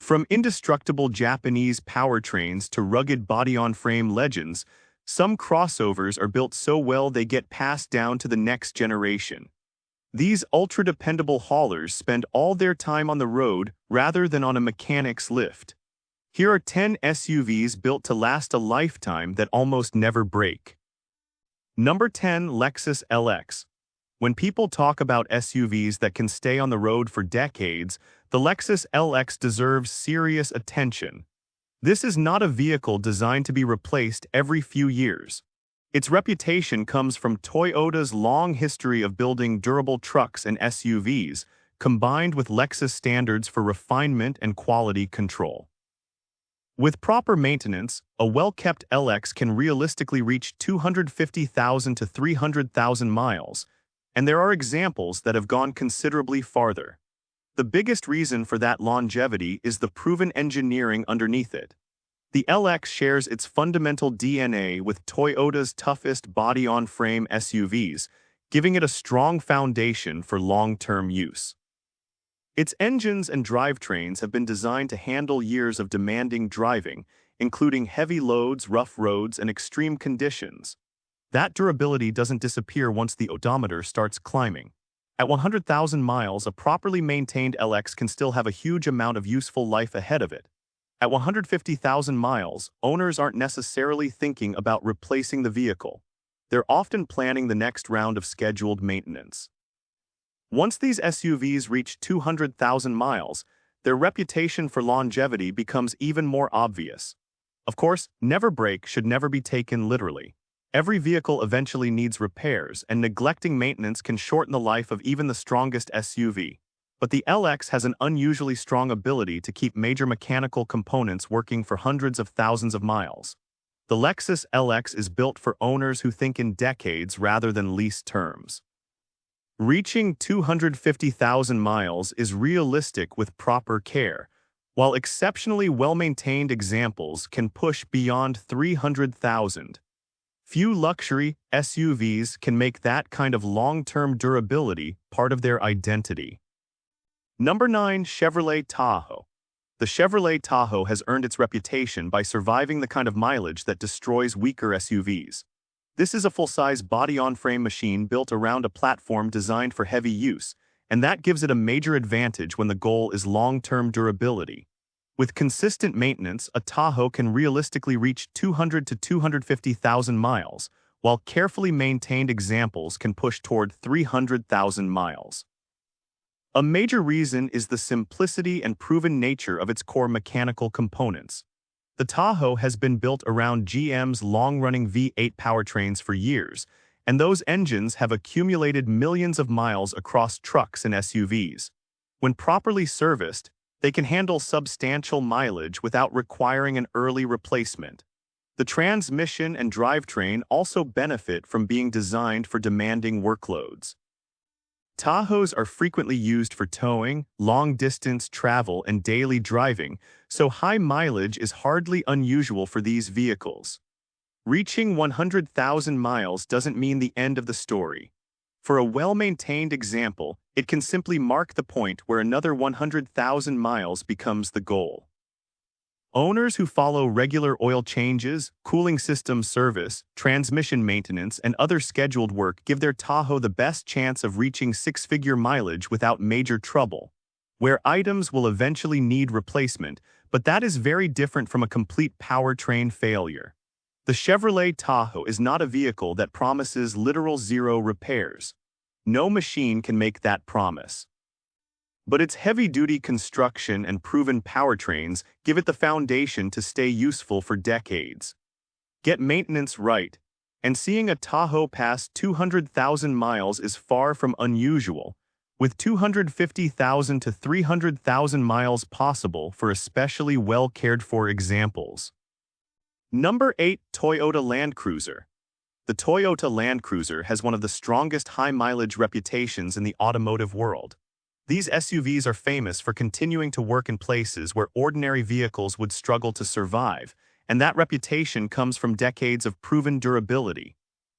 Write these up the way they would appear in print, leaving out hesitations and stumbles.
From indestructible Japanese powertrains to rugged body-on-frame legends, some crossovers are built so well they get passed down to the next generation. These ultra-dependable haulers spend all their time on the road rather than on a mechanic's lift. Here are 10 SUVs built to last a lifetime that almost never break. Number 10. Lexus LX. When people talk about SUVs that can stay on the road for decades, the Lexus LX deserves serious attention. This is not a vehicle designed to be replaced every few years. Its reputation comes from Toyota's long history of building durable trucks and SUVs, combined with Lexus standards for refinement and quality control. With proper maintenance, a well-kept LX can realistically reach 250,000 to 300,000 miles, and there are examples that have gone considerably farther. The biggest reason for that longevity is the proven engineering underneath it. The LX shares its fundamental DNA with Toyota's toughest body-on-frame SUVs, giving it a strong foundation for long-term use. Its engines and drivetrains have been designed to handle years of demanding driving, including heavy loads, rough roads, and extreme conditions. That durability doesn't disappear once the odometer starts climbing. At 100,000 miles, a properly maintained LX can still have a huge amount of useful life ahead of it. At 150,000 miles, owners aren't necessarily thinking about replacing the vehicle. They're often planning the next round of scheduled maintenance. Once these SUVs reach 200,000 miles, their reputation for longevity becomes even more obvious. Of course, never break should never be taken literally. Every vehicle eventually needs repairs, and neglecting maintenance can shorten the life of even the strongest SUV. But the LX has an unusually strong ability to keep major mechanical components working for hundreds of thousands of miles. The Lexus LX is built for owners who think in decades rather than lease terms. Reaching 250,000 miles is realistic with proper care, while exceptionally well-maintained examples can push beyond 300,000. Few luxury SUVs can make that kind of long-term durability part of their identity. Number 9. Chevrolet Tahoe. The Chevrolet Tahoe has earned its reputation by surviving the kind of mileage that destroys weaker SUVs. This is a full-size body-on-frame machine built around a platform designed for heavy use, and that gives it a major advantage when the goal is long-term durability. With consistent maintenance, a Tahoe can realistically reach 200 to 250,000 miles, while carefully maintained examples can push toward 300,000 miles. A major reason is the simplicity and proven nature of its core mechanical components. The Tahoe has been built around GM's long-running V8 powertrains for years, and those engines have accumulated millions of miles across trucks and SUVs. When properly serviced, they can handle substantial mileage without requiring an early replacement. The transmission and drivetrain also benefit from being designed for demanding workloads. Tahoes are frequently used for towing, long-distance travel, and daily driving, so high mileage is hardly unusual for these vehicles. Reaching 100,000 miles doesn't mean the end of the story. For a well-maintained example, it can simply mark the point where another 100,000 miles becomes the goal. Owners who follow regular oil changes, cooling system service, transmission maintenance, and other scheduled work give their Tahoe the best chance of reaching six-figure mileage without major trouble. Where items will eventually need replacement, but that is very different from a complete powertrain failure. The Chevrolet Tahoe is not a vehicle that promises literal zero repairs. No machine can make that promise. But its heavy-duty construction and proven powertrains give it the foundation to stay useful for decades. Get maintenance right, and seeing a Tahoe pass 200,000 miles is far from unusual, with 250,000 to 300,000 miles possible for especially well-cared-for examples. Number 8. Toyota Land Cruiser. The Toyota Land Cruiser has one of the strongest high-mileage reputations in the automotive world. These SUVs are famous for continuing to work in places where ordinary vehicles would struggle to survive, and that reputation comes from decades of proven durability.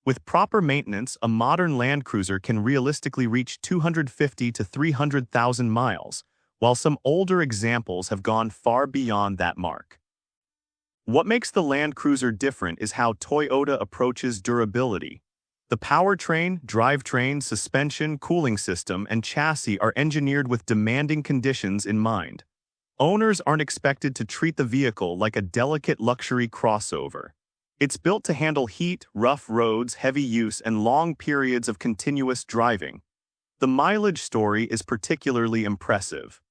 With proper maintenance, a modern Land Cruiser can realistically reach 250 to 300,000 miles, while some older examples have gone far beyond that mark. What makes the Land Cruiser different is how Toyota approaches durability. The powertrain, drivetrain, suspension, cooling system, and chassis are engineered with demanding conditions in mind. Owners aren't expected to treat the vehicle like a delicate luxury crossover. It's built to handle heat, rough roads, heavy use, and long periods of continuous driving. The mileage story is particularly impressive.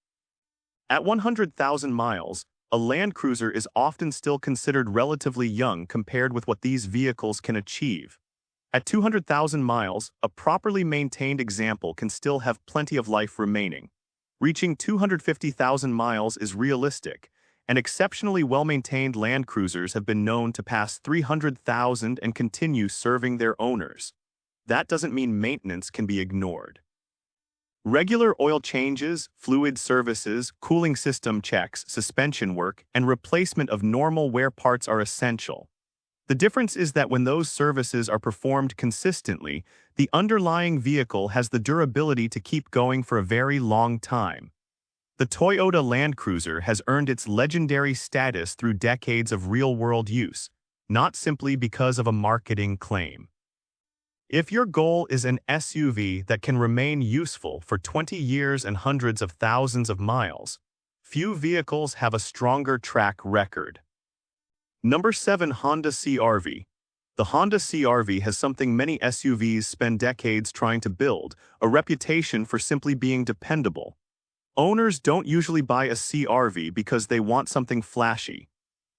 At 100,000 miles, a Land Cruiser is often still considered relatively young compared with what these vehicles can achieve. At 200,000 miles, a properly maintained example can still have plenty of life remaining. Reaching 250,000 miles is realistic, and exceptionally well-maintained Land Cruisers have been known to pass 300,000 and continue serving their owners. That doesn't mean maintenance can be ignored. Regular oil changes, fluid services, cooling system checks, suspension work, and replacement of normal wear parts are essential. The difference is that when those services are performed consistently, the underlying vehicle has the durability to keep going for a very long time. The Toyota Land Cruiser has earned its legendary status through decades of real-world use, not simply because of a marketing claim. If your goal is an SUV that can remain useful for 20 years and hundreds of thousands of miles, few vehicles have a stronger track record. Number 7. Honda CR-V. The Honda CR-V has something many SUVs spend decades trying to build, a reputation for simply being dependable. Owners don't usually buy a CR-V because they want something flashy.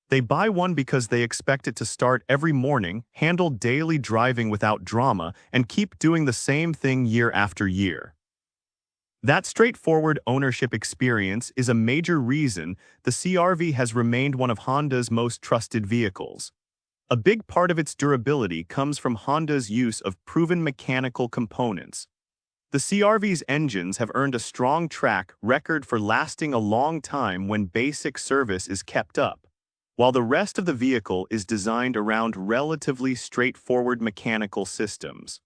They buy one because they expect it to start every morning, handle daily driving without drama, and keep doing the same thing year after year. That straightforward ownership experience is a major reason the CR-V has remained one of Honda's most trusted vehicles. A big part of its durability comes from Honda's use of proven mechanical components. The CR-V's engines have earned a strong track record for lasting a long time when basic service is kept up, while the rest of the vehicle is designed around relatively straightforward mechanical systems.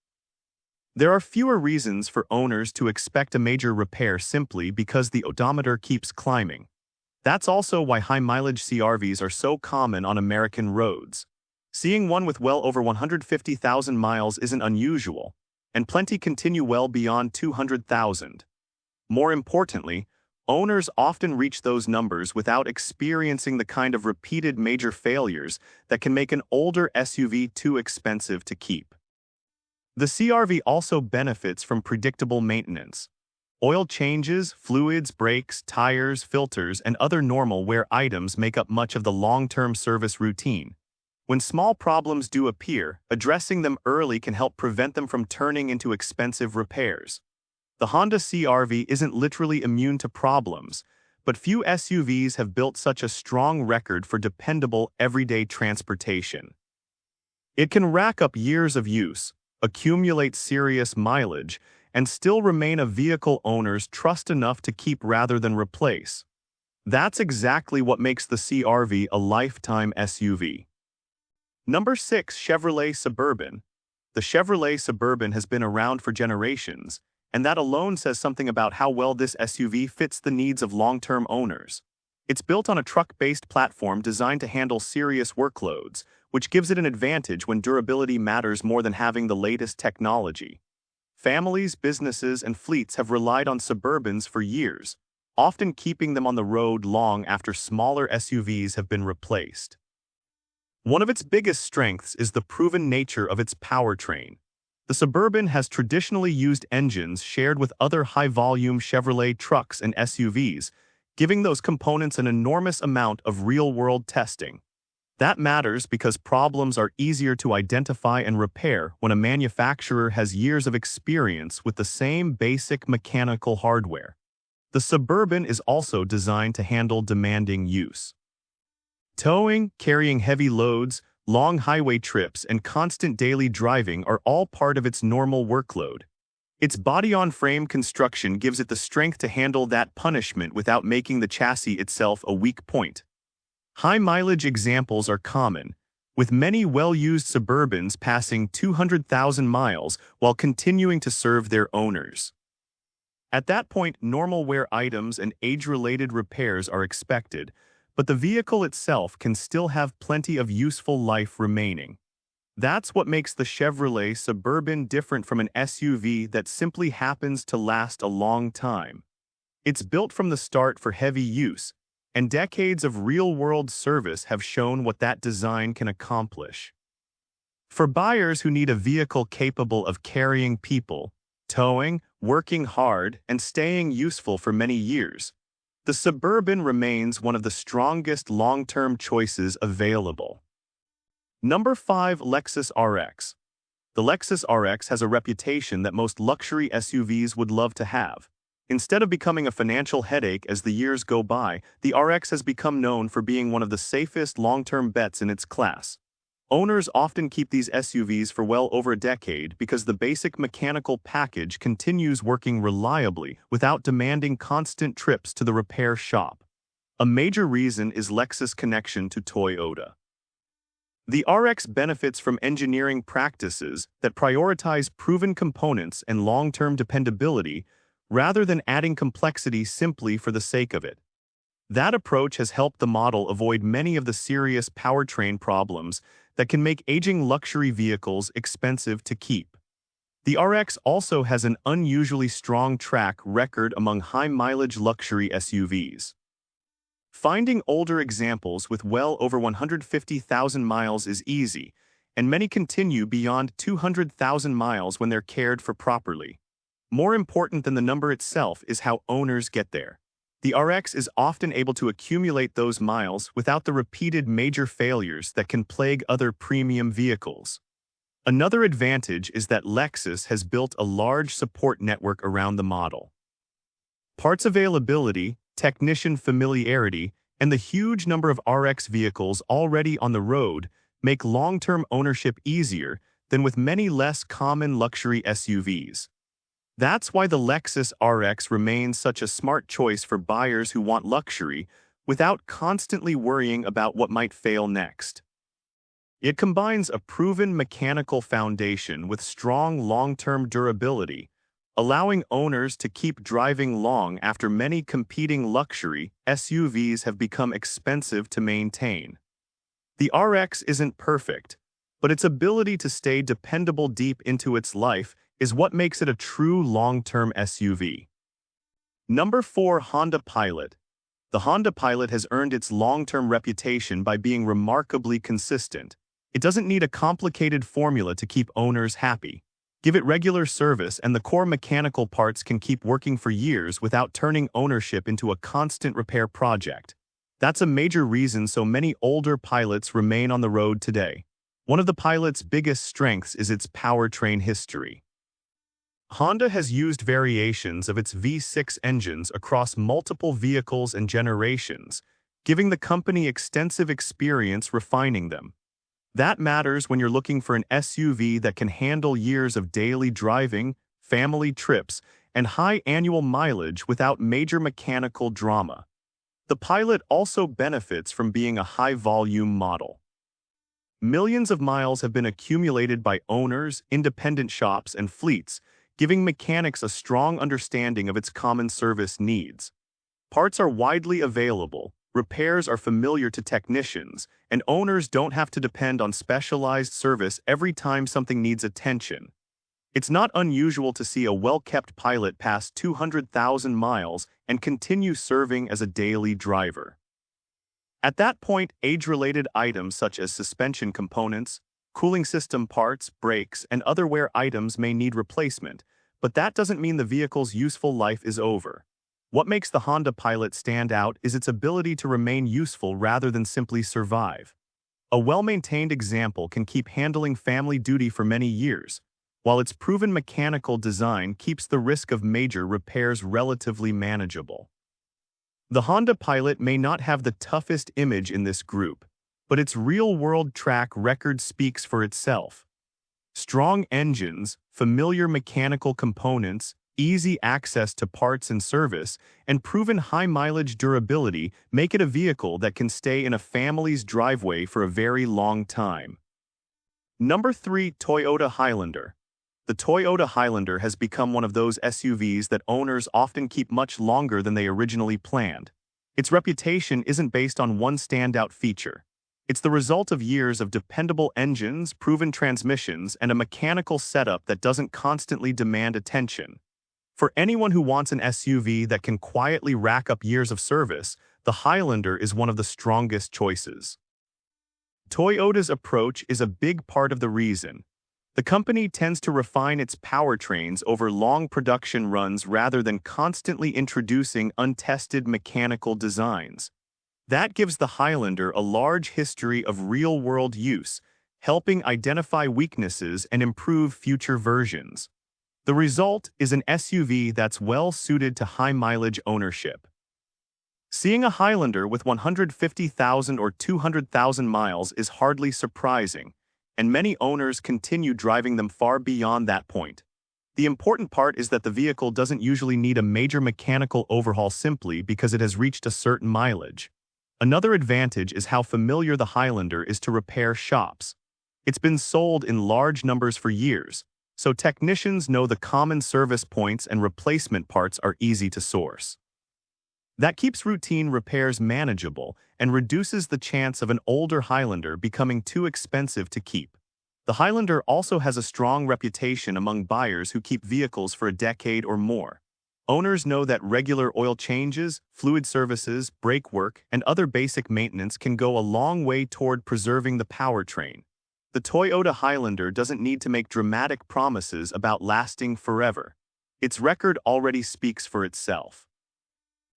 There are fewer reasons for owners to expect a major repair simply because the odometer keeps climbing. That's also why high-mileage CR-Vs are so common on American roads. Seeing one with well over 150,000 miles isn't unusual, and plenty continue well beyond 200,000. More importantly, owners often reach those numbers without experiencing the kind of repeated major failures that can make an older SUV too expensive to keep. The CR-V also benefits from predictable maintenance. Oil changes, fluids, brakes, tires, filters, and other normal wear items make up much of the long-term service routine. When small problems do appear, addressing them early can help prevent them from turning into expensive repairs. The Honda CR-V isn't literally immune to problems, but few SUVs have built such a strong record for dependable everyday transportation. It can rack up years of use, accumulate serious mileage, and still remain a vehicle owners trust enough to keep rather than replace. That's exactly what makes the CR-V a lifetime SUV. Number 6. Chevrolet Suburban. The Chevrolet Suburban has been around for generations, and that alone says something about how well this SUV fits the needs of long-term owners. It's built on a truck-based platform designed to handle serious workloads, which gives it an advantage when durability matters more than having the latest technology. Families, businesses, and fleets have relied on Suburbans for years, often keeping them on the road long after smaller SUVs have been replaced. One of its biggest strengths is the proven nature of its powertrain. The Suburban has traditionally used engines shared with other high-volume Chevrolet trucks and SUVs, giving those components an enormous amount of real-world testing. That matters because problems are easier to identify and repair when a manufacturer has years of experience with the same basic mechanical hardware. The Suburban is also designed to handle demanding use. Towing, carrying heavy loads, long highway trips, and constant daily driving are all part of its normal workload. Its body-on-frame construction gives it the strength to handle that punishment without making the chassis itself a weak point. High-mileage examples are common, with many well-used Suburbans passing 200,000 miles while continuing to serve their owners. At that point, normal wear items and age-related repairs are expected, but the vehicle itself can still have plenty of useful life remaining. That's what makes the Chevrolet Suburban different from an SUV that simply happens to last a long time. It's built from the start for heavy use, and decades of real-world service have shown what that design can accomplish. For buyers who need a vehicle capable of carrying people, towing, working hard, and staying useful for many years, the Suburban remains one of the strongest long-term choices available. Number 5. Lexus RX. The Lexus RX has a reputation that most luxury SUVs would love to have. Instead of becoming a financial headache as the years go by, the RX has become known for being one of the safest long-term bets in its class. Owners often keep these SUVs for well over a decade because the basic mechanical package continues working reliably without demanding constant trips to the repair shop. A major reason is Lexus' connection to Toyota. The RX benefits from engineering practices that prioritize proven components and long-term dependability rather than adding complexity simply for the sake of it. That approach has helped the model avoid many of the serious powertrain problems that can make aging luxury vehicles expensive to keep. The RX also has an unusually strong track record among high-mileage luxury SUVs. Finding older examples with well over 150,000 miles is easy, and many continue beyond 200,000 miles when they're cared for properly. More important than the number itself is how owners get there. The RX is often able to accumulate those miles without the repeated major failures that can plague other premium vehicles. Another advantage is that Lexus has built a large support network around the model. Parts availability, technician familiarity, and the huge number of RX vehicles already on the road make long-term ownership easier than with many less common luxury SUVs. That's why the Lexus RX remains such a smart choice for buyers who want luxury without constantly worrying about what might fail next. It combines a proven mechanical foundation with strong long-term durability, allowing owners to keep driving long after many competing luxury SUVs have become expensive to maintain. The RX isn't perfect, but its ability to stay dependable deep into its life is what makes it a true long-term SUV. Number 4. Honda Pilot. The Honda Pilot has earned its long-term reputation by being remarkably consistent. It doesn't need a complicated formula to keep owners happy. Give it regular service and the core mechanical parts can keep working for years without turning ownership into a constant repair project. That's a major reason so many older Pilots remain on the road today. One of the Pilot's biggest strengths is its powertrain history. Honda has used variations of its V6 engines across multiple vehicles and generations, giving the company extensive experience refining them. That matters when you're looking for an SUV that can handle years of daily driving, family trips, and high annual mileage without major mechanical drama. The Pilot also benefits from being a high-volume model. Millions of miles have been accumulated by owners, independent shops, and fleets, giving mechanics a strong understanding of its common service needs. Parts are widely available, repairs are familiar to technicians, and owners don't have to depend on specialized service every time something needs attention. It's not unusual to see a well-kept Pilot pass 200,000 miles and continue serving as a daily driver. At that point, age-related items such as suspension components, cooling system parts, brakes, and other wear items may need replacement, but that doesn't mean the vehicle's useful life is over. What makes the Honda Pilot stand out is its ability to remain useful rather than simply survive. A well-maintained example can keep handling family duty for many years, while its proven mechanical design keeps the risk of major repairs relatively manageable. The Honda Pilot may not have the toughest image in this group, but its real-world track record speaks for itself. Strong engines, familiar mechanical components, easy access to parts and service, and proven high-mileage durability make it a vehicle that can stay in a family's driveway for a very long time. Number 3. Toyota Highlander. The Toyota Highlander has become one of those SUVs that owners often keep much longer than they originally planned. Its reputation isn't based on one standout feature. It's the result of years of dependable engines, proven transmissions, and a mechanical setup that doesn't constantly demand attention. For anyone who wants an SUV that can quietly rack up years of service, the Highlander is one of the strongest choices. Toyota's approach is a big part of the reason. The company tends to refine its powertrains over long production runs rather than constantly introducing untested mechanical designs. That gives the Highlander a large history of real-world use, helping identify weaknesses and improve future versions. The result is an SUV that's well-suited to high-mileage ownership. Seeing a Highlander with 150,000 or 200,000 miles is hardly surprising, and many owners continue driving them far beyond that point. The important part is that the vehicle doesn't usually need a major mechanical overhaul simply because it has reached a certain mileage. Another advantage is how familiar the Highlander is to repair shops. It's been sold in large numbers for years, so technicians know the common service points and replacement parts are easy to source. That keeps routine repairs manageable and reduces the chance of an older Highlander becoming too expensive to keep. The Highlander also has a strong reputation among buyers who keep vehicles for a decade or more. Owners know that regular oil changes, fluid services, brake work, and other basic maintenance can go a long way toward preserving the powertrain. The Toyota Highlander doesn't need to make dramatic promises about lasting forever. Its record already speaks for itself.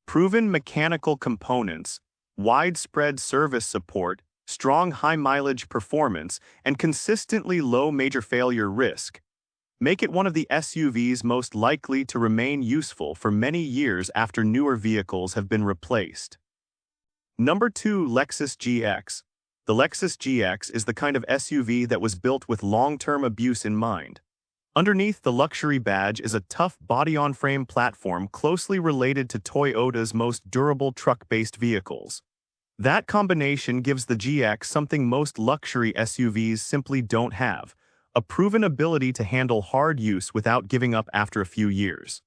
Proven mechanical components, widespread service support, strong high-mileage performance, and consistently low major failure risk make it one of the SUVs most likely to remain useful for many years after newer vehicles have been replaced. Number 2. Lexus GX. The Lexus GX is the kind of SUV that was built with long-term abuse in mind. Underneath the luxury badge is a tough body-on-frame platform closely related to Toyota's most durable truck-based vehicles. That combination gives the GX something most luxury SUVs simply don't have: a proven ability to handle hard use without giving up after a few years.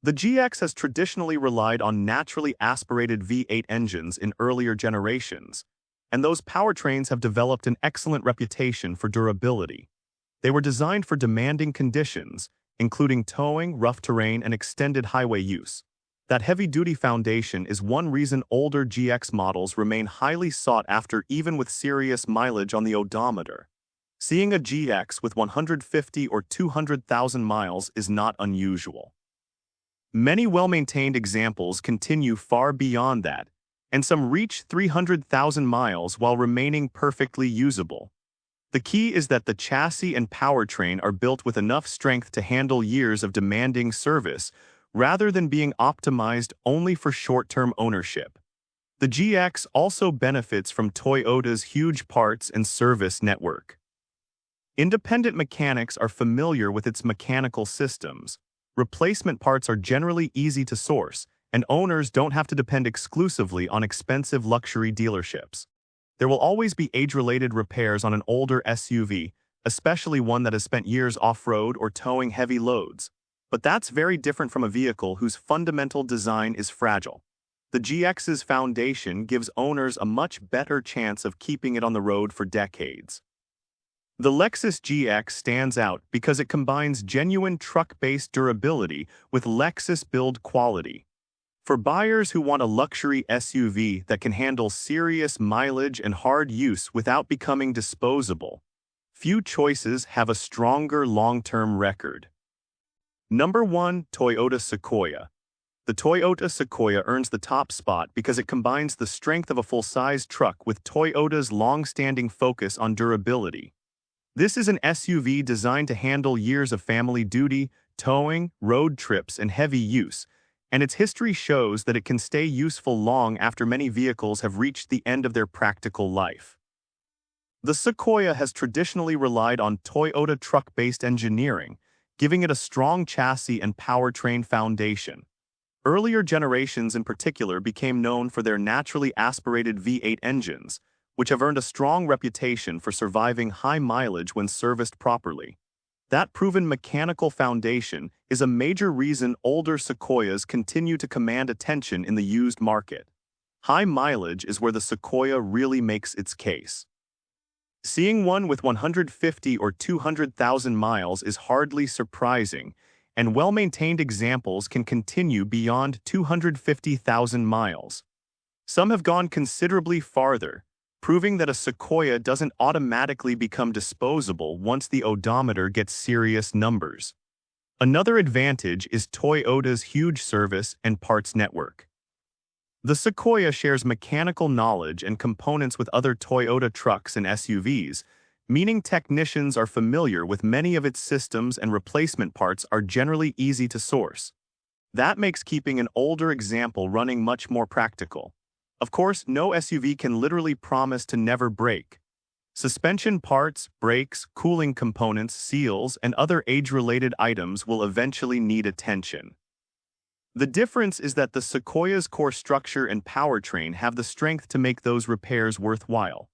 The GX has traditionally relied on naturally aspirated V8 engines in earlier generations, and those powertrains have developed an excellent reputation for durability. They were designed for demanding conditions, including towing, rough terrain, and extended highway use. That heavy-duty foundation is one reason older GX models remain highly sought after even with serious mileage on the odometer. Seeing a GX with 150 or 200,000 miles is not unusual. Many well-maintained examples continue far beyond that, and some reach 300,000 miles while remaining perfectly usable. The key is that the chassis and powertrain are built with enough strength to handle years of demanding service, rather than being optimized only for short-term ownership. The GX also benefits from Toyota's huge parts and service network. Independent mechanics are familiar with its mechanical systems. Replacement parts are generally easy to source, and owners don't have to depend exclusively on expensive luxury dealerships. There will always be age-related repairs on an older SUV, especially one that has spent years off-road or towing heavy loads. But that's very different from a vehicle whose fundamental design is fragile. The GX's foundation gives owners a much better chance of keeping it on the road for decades. The Lexus GX stands out because it combines genuine truck-based durability with Lexus build quality. For buyers who want a luxury SUV that can handle serious mileage and hard use without becoming disposable, few choices have a stronger long-term record. Number 1. Toyota Sequoia. The Toyota Sequoia earns the top spot because it combines the strength of a full-size truck with Toyota's long-standing focus on durability. This is an SUV designed to handle years of family duty, towing, road trips, and heavy use, and its history shows that it can stay useful long after many vehicles have reached the end of their practical life. The Sequoia has traditionally relied on Toyota truck-based engineering, giving it a strong chassis and powertrain foundation. Earlier generations in particular became known for their naturally aspirated V8 engines, which have earned a strong reputation for surviving high mileage when serviced properly. That proven mechanical foundation is a major reason older Sequoias continue to command attention in the used market. High mileage is where the Sequoia really makes its case. Seeing one with 150 or 200,000 miles is hardly surprising, and well-maintained examples can continue beyond 250,000 miles. Some have gone considerably farther, proving that a Sequoia doesn't automatically become disposable once the odometer gets serious numbers. Another advantage is Toyota's huge service and parts network. The Sequoia shares mechanical knowledge and components with other Toyota trucks and SUVs, meaning technicians are familiar with many of its systems and replacement parts are generally easy to source. That makes keeping an older example running much more practical. Of course, no SUV can literally promise to never break. Suspension parts, brakes, cooling components, seals, and other age-related items will eventually need attention. The difference is that the Sequoia's core structure and powertrain have the strength to make those repairs worthwhile.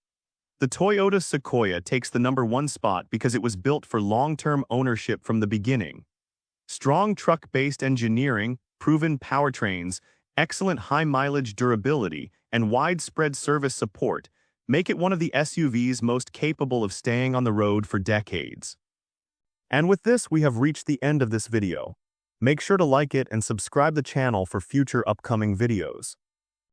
The Toyota Sequoia takes the #1 spot because it was built for long-term ownership from the beginning. Strong truck-based engineering, proven powertrains, excellent high-mileage durability, and widespread service support make it one of the SUVs most capable of staying on the road for decades. And with this, we have reached the end of this video. Make sure to like it and subscribe the channel for future upcoming videos.